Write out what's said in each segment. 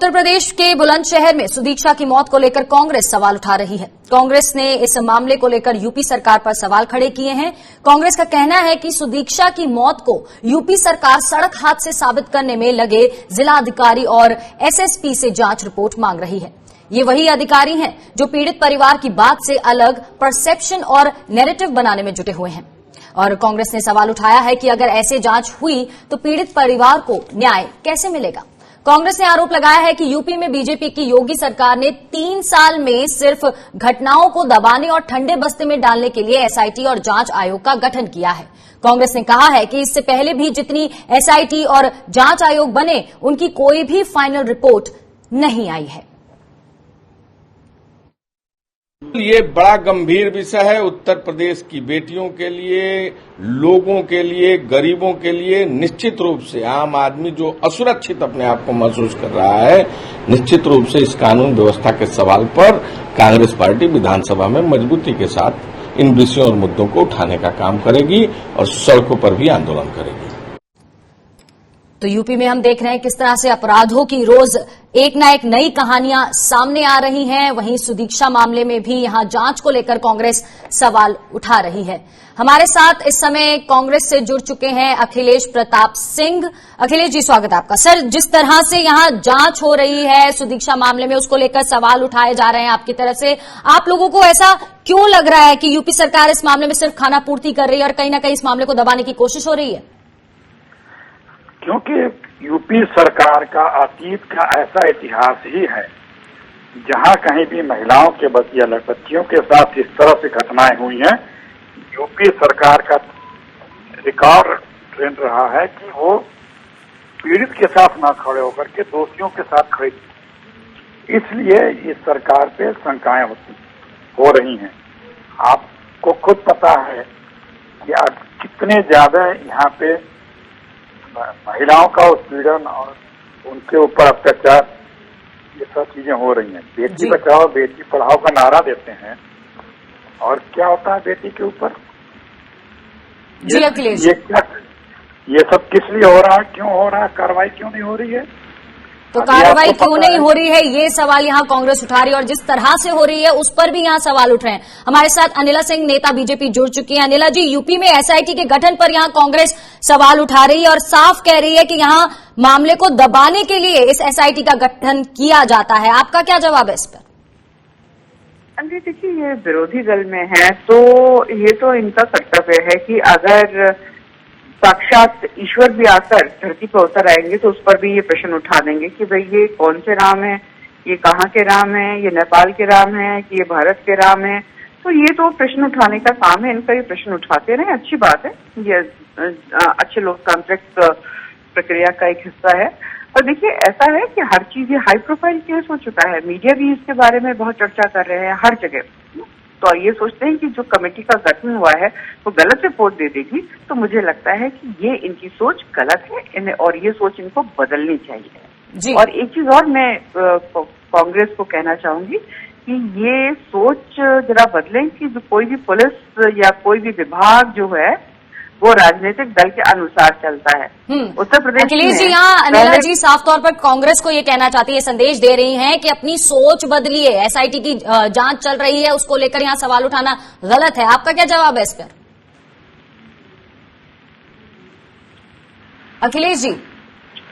उत्तर प्रदेश के बुलंदशहर में सुदीक्षा की मौत को लेकर कांग्रेस सवाल उठा रही है। कांग्रेस ने इस मामले को लेकर यूपी सरकार पर सवाल खड़े किए हैं। कांग्रेस का कहना है कि सुदीक्षा की मौत को यूपी सरकार सड़क हादसे साबित करने में लगे जिलाधिकारी और एसएसपी से जांच रिपोर्ट मांग रही है। ये वही अधिकारी हैं जो पीड़ित परिवार की बात से अलग परसेप्शन और नैरेटिव बनाने में जुटे हुए हैं। और कांग्रेस ने सवाल उठाया है कि अगर ऐसे जांच हुई तो पीड़ित परिवार को न्याय कैसे मिलेगा। कांग्रेस ने आरोप लगाया है कि यूपी में बीजेपी की योगी सरकार ने 3 साल में सिर्फ घटनाओं को दबाने और ठंडे बस्ते में डालने के लिए एसआईटी और जांच आयोग का गठन किया है। कांग्रेस ने कहा है कि इससे पहले भी जितनी एसआईटी और जांच आयोग बने उनकी कोई भी फाइनल रिपोर्ट नहीं आई है। ये बड़ा गंभीर विषय है उत्तर प्रदेश की बेटियों के लिए, लोगों के लिए, गरीबों के लिए। निश्चित रूप से आम आदमी जो असुरक्षित अपने आप को महसूस कर रहा है, निश्चित रूप से इस कानून व्यवस्था के सवाल पर कांग्रेस पार्टी विधानसभा में मजबूती के साथ इन विषयों और मुद्दों को उठाने का काम करेगी और सड़कों पर भी आंदोलन करेगी। तो यूपी में हम देख रहे हैं किस तरह से अपराधों की रोज एक न एक नई कहानियां सामने आ रही हैं। वहीं सुदीक्षा मामले में भी यहां जांच को लेकर कांग्रेस सवाल उठा रही है। हमारे साथ इस समय कांग्रेस से जुड़ चुके हैं अखिलेश प्रताप सिंह। अखिलेश जी, स्वागत है आपका। सर, जिस तरह से यहां जांच हो रही है सुदीक्षा मामले में, उसको लेकर सवाल उठाए जा रहे हैं आपकी तरफ से, आप लोगों को ऐसा क्यों लग रहा है कि यूपी सरकार इस मामले में सिर्फ खाना पूर्ति कर रही है और कहीं ना कहीं इस मामले को दबाने की कोशिश हो रही है? क्योंकि यूपी सरकार का अतीत का ऐसा इतिहास ही है जहां कहीं भी महिलाओं के या बच्चियों के साथ इस तरह से घटनाएं हुई हैं, यूपी सरकार का रिकॉर्ड ट्रेंड रहा है कि वो पीड़ित के साथ ना खड़े होकर के दोषियों के साथ खड़ी। इसलिए इस सरकार पे शंकाएं हो रही हैं। आपको खुद पता है कि आज कितने ज्यादा यहाँ पे महिलाओं का उत्पीड़न और उनके ऊपर अत्याचार, ये सब चीजें हो रही हैं। बेटी बचाओ बेटी पढ़ाओ का नारा देते हैं और क्या होता है बेटी के ऊपर? ये सब किस लिए हो रहा है, क्यों हो रहा है, कार्रवाई क्यों नहीं हो रही है? तो कार्रवाई क्यों नहीं हो रही है, ये सवाल यहाँ कांग्रेस उठा रही है और जिस तरह से हो रही है उस पर भी यहाँ सवाल उठ रहे हैं। हमारे साथ अनिला सिंह, नेता बीजेपी, जुड़ चुकी हैं। अनिला जी, यूपी में एसआईटी के गठन पर यहाँ कांग्रेस सवाल उठा रही है और साफ कह रही है कि यहाँ मामले को दबाने के लिए इस एसआईटी का गठन किया जाता है। आपका क्या जवाब है इस पर? देखिए, ये विरोधी दल में है तो ये तो इनका कर्तव्य है कि अगर साक्षात ईश्वर भी आकर धरती पर उतर आएंगे तो उस पर भी ये प्रश्न उठा देंगे कि भाई ये कौन से राम है, ये कहाँ के राम है, ये नेपाल के राम है कि ये भारत के राम है। तो ये तो प्रश्न उठाने का काम है इनका, ये प्रश्न उठाते रहे, अच्छी बात है। ये अच्छे लोकतांत्रिक प्रक्रिया का एक हिस्सा है। और देखिए, ऐसा है कि हर चीज ये हाई प्रोफाइल केस हो चुका है, मीडिया भी इसके बारे में बहुत चर्चा कर रहे हैं हर जगह। तो ये सोचते हैं कि जो कमेटी का गठन हुआ है वो गलत रिपोर्ट दे देगी, तो मुझे लगता है कि ये इनकी सोच गलत है और ये सोच इनको बदलनी चाहिए। और एक चीज और मैं कांग्रेस को कहना चाहूंगी कि ये सोच जरा बदलें कि जो कोई भी पुलिस या कोई भी विभाग जो है वो राजनीतिक दल के अनुसार चलता है। उत्तर प्रदेश अखिलेश जी, यहाँ अनिला जी साफ तौर पर कांग्रेस को ये कहना चाहती है, संदेश दे रही हैं कि अपनी सोच बदलिए, एसआईटी की जांच चल रही है उसको लेकर यहाँ सवाल उठाना गलत है। आपका क्या जवाब है इस पर? अखिलेश जी,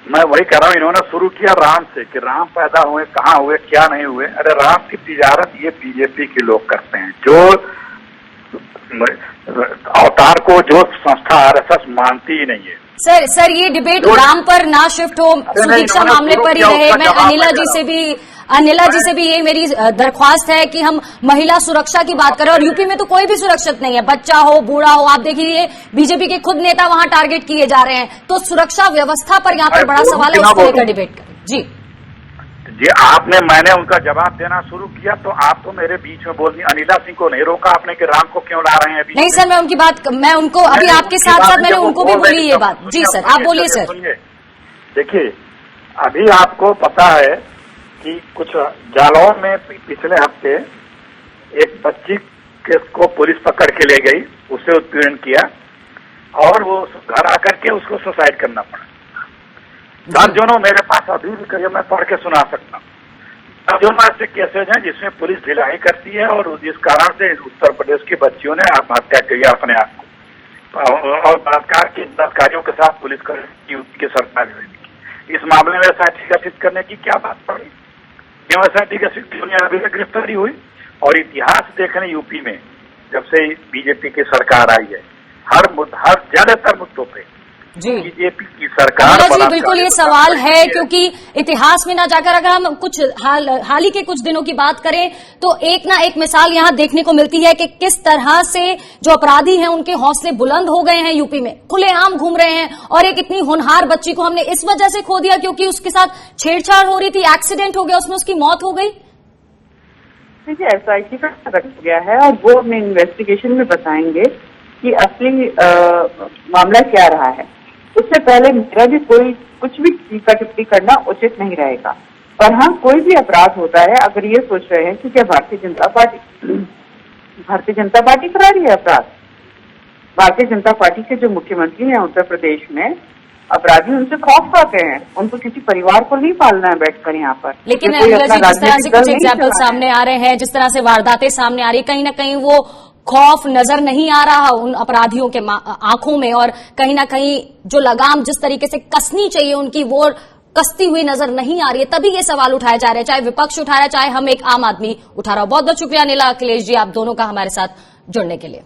मैं वही कह रहा हूँ, इन्होंने शुरू किया राम से कि राम पैदा हुए, कहाँ हुए, क्या नहीं हुए। अरे राम की तिजारत ये बीजेपी के लोग करते हैं, जो अवतार को जो संस्था आरएसएस मानती ही नहीं है। सर ये डिबेट राम पर ना शिफ्ट हो, सुदीक्षा मामले पर ही रहे। मैं अनिला जी से भी ये मेरी दरख्वास्त है कि हम महिला सुरक्षा की बात करें और यूपी में तो कोई भी सुरक्षित नहीं है, बच्चा हो बूढ़ा हो। आप देखिए बीजेपी के खुद नेता वहां टारगेट किए जा रहे हैं, तो सुरक्षा व्यवस्था पर यहाँ पर बड़ा सवाल है, उसको लेकर डिबेट करें। जी मैंने उनका जवाब देना शुरू किया तो आप तो मेरे बीच में बोल दी। अनिला सिंह को नहीं रोका आपने कि राम को क्यों ला रहे हैं अभी? नहीं सर, मैं उनको अभी आपके साथ साथ मैंने उनको भी बोली ये बात। जी सर, आप बोलिए सर। देखिए, अभी आपको पता है कि कुछ जालौन में पिछले हफ्ते एक बच्ची को पुलिस पकड़ के ले गई, उसे उत्पीड़न किया और वो घर आकर के उसको सुसाइड करना पड़ा। दर्जनों मेरे पास अभी भी करिए, मैं पढ़ के सुना सकता हूँ। दर्जनों ऐसे केसेज हैं जिसमें पुलिस ढिलाई करती है और जिस कारण से उत्तर प्रदेश की बच्चियों ने आत्महत्या की अपने आप को, और बलात्कारियों के साथ पुलिस की सरकार की। इस मामले में एसआईटी गठित करने की क्या बात पड़ी? क्यों एसआईटी गठित क्यों नहीं अभी तक गिरफ्तारी हुई? और इतिहास देखने यूपी में जब से बीजेपी की सरकार आई है, हर ज्यादातर मुद्दों पे जी बीजेपी की सरकार। मीरा जी, बिल्कुल ये सवाल है, क्योंकि इतिहास में ना जाकर अगर हम कुछ हाल ही के कुछ दिनों की बात करें तो एक ना एक मिसाल यहां देखने को मिलती है कि किस तरह से जो अपराधी हैं उनके हौसले बुलंद हो गए हैं, यूपी में खुलेआम घूम रहे हैं। और एक इतनी होनहार बच्ची को हमने इस वजह से खो दिया क्योंकि उसके साथ छेड़छाड़ हो रही थी, एक्सीडेंट हो गया, उसमें उसकी मौत हो गई। देखिए, एसआईटी का रखा गया है और वो अपने इन्वेस्टिगेशन में बताएंगे कि असली मामला क्या रहा है। उससे पहले मेरा भी कोई कुछ भी टीका टिप्पणी करना उचित नहीं रहेगा। पर हाँ, कोई भी अपराध होता है, अगर ये सोच रहे हैं कि क्या भारतीय जनता पार्टी करा रही है अपराध। भारतीय जनता पार्टी के जो मुख्यमंत्री हैं उत्तर प्रदेश में, अपराधी उनसे खौफ खाते हैं, उनको किसी परिवार को नहीं पालना है बैठकर यहाँ पर। लेकिन मीरा जी, जिस तरह से कुछ एग्जाम्पल सामने आ रहे हैं, जिस तरह से वारदातें सामने आ रही, कहीं ना कहीं वो खौफ नजर नहीं आ रहा उन अपराधियों के आंखों में, और कहीं ना कहीं जो लगाम जिस तरीके से कसनी चाहिए उनकी, वो कसती हुई नजर नहीं आ रही है। तभी ये सवाल उठाए जा रहे हैं, चाहे विपक्ष उठा रहा है, चाहे हम एक आम आदमी उठा रहा हो। बहुत बहुत शुक्रिया नीला, अखिलेश जी, आप दोनों का हमारे साथ जुड़ने के लिए।